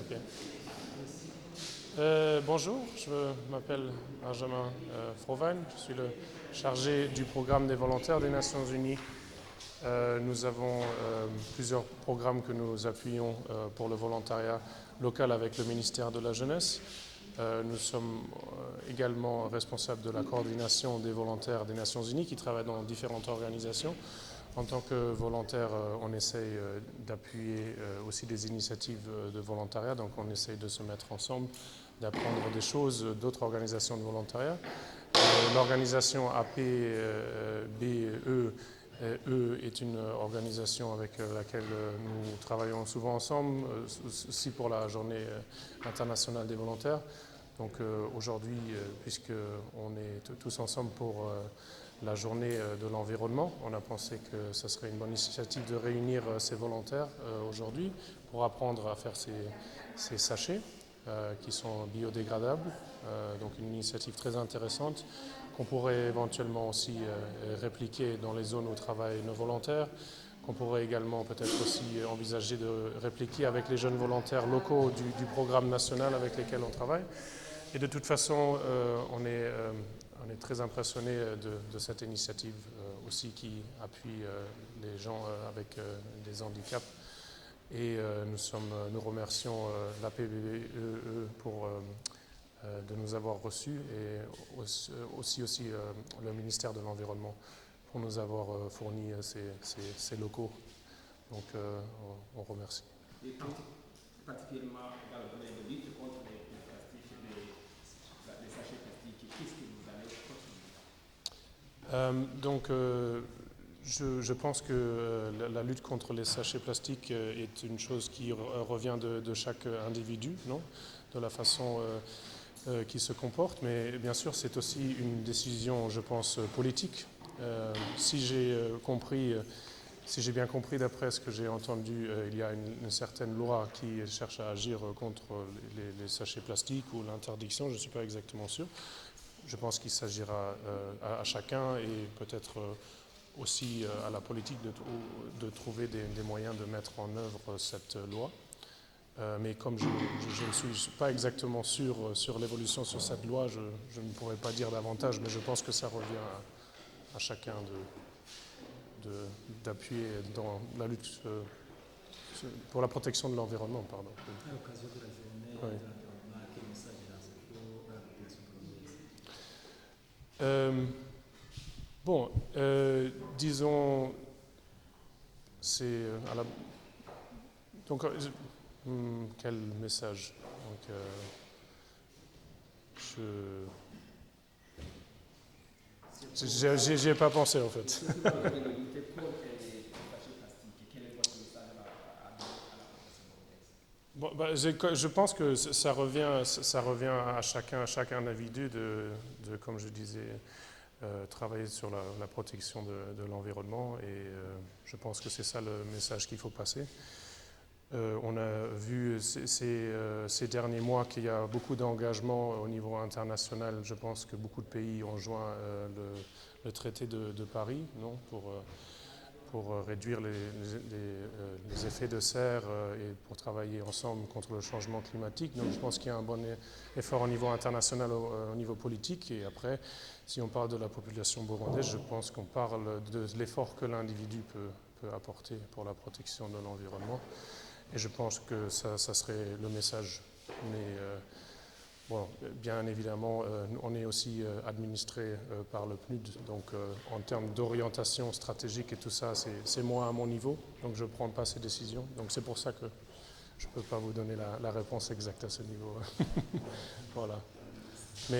Ok. Bonjour, je m'appelle Benjamin Frovagne, je suis le chargé du programme des volontaires des Nations Unies. Nous avons plusieurs programmes que nous appuyons pour le volontariat local avec le ministère de la Jeunesse. Nous sommes également responsables de la coordination des volontaires des Nations Unies qui travaillent dans différentes organisations. En tant que volontaire, on essaye d'appuyer aussi des initiatives de volontariat, donc on essaye de se mettre ensemble, d'apprendre des choses d'autres organisations de volontariat. L'organisation APBE est une organisation avec laquelle nous travaillons souvent ensemble, aussi pour la journée internationale des volontaires. Donc aujourd'hui, puisqu'on est tous ensemble pour la journée de l'environnement, on a pensé que ce serait une bonne initiative de réunir ces volontaires aujourd'hui pour apprendre à faire ces sachets qui sont biodégradables. Donc une initiative très intéressante qu'on pourrait éventuellement aussi répliquer dans les zones où travaillent nos volontaires, qu'on pourrait également peut-être aussi envisager de répliquer avec les jeunes volontaires locaux du programme national avec lesquels on travaille. Et de toute façon, on est très impressionné de cette initiative aussi qui appuie les gens avec des handicaps. Et nous remercions l'APBE pour de nous avoir reçus et aussi le ministère de l'Environnement pour nous avoir fourni ces locaux. Donc on remercie. Et particulièrement dans le domaine de lutte contre les plastiques, les sachets plastiques, qu'est-ce que vous allez continuer je pense que la lutte contre les sachets plastiques est une chose qui revient de chaque individu, non, de la façon qui se comporte, mais bien sûr c'est aussi une décision, je pense, politique. Si j'ai bien compris d'après ce que j'ai entendu, il y a une certaine loi qui cherche à agir contre les sachets plastiques ou l'interdiction, je ne suis pas exactement sûr. Je pense qu'il s'agira à chacun et peut-être aussi à la politique de trouver des moyens de mettre en œuvre cette loi. Mais comme je ne suis pas exactement sûr sur l'évolution sur cette loi, je ne pourrais pas dire davantage, mais je pense que ça revient à chacun d'appuyer dans la lutte pour la protection de l'environnement. À l'occasion de la journée de l'environnement, quel message lancez-vous à la population polonaise? Disons, c'est à la... Donc, quel message? Donc, j'y ai pas pensé en fait. Je pense que ça revient à chaque individu de comme je disais, travailler sur la protection de l'environnement et je pense que c'est ça le message qu'il faut passer. On a vu ces derniers mois qu'il y a beaucoup d'engagement au niveau international. Je pense que beaucoup de pays ont joint le traité de Paris, non, pour réduire les effets de serre et pour travailler ensemble contre le changement climatique. Donc je pense qu'il y a un bon effort au niveau international, au niveau politique. Et après, si on parle de la population burundaise, je pense qu'on parle de l'effort que l'individu peut apporter pour la protection de l'environnement. Et je pense que ça serait le message. Mais bien évidemment, on est aussi administré par le PNUD, donc en termes d'orientation stratégique et tout ça, c'est moi à mon niveau, donc je ne prends pas ces décisions. Donc c'est pour ça que je ne peux pas vous donner la réponse exacte à ce niveau. Voilà. Mais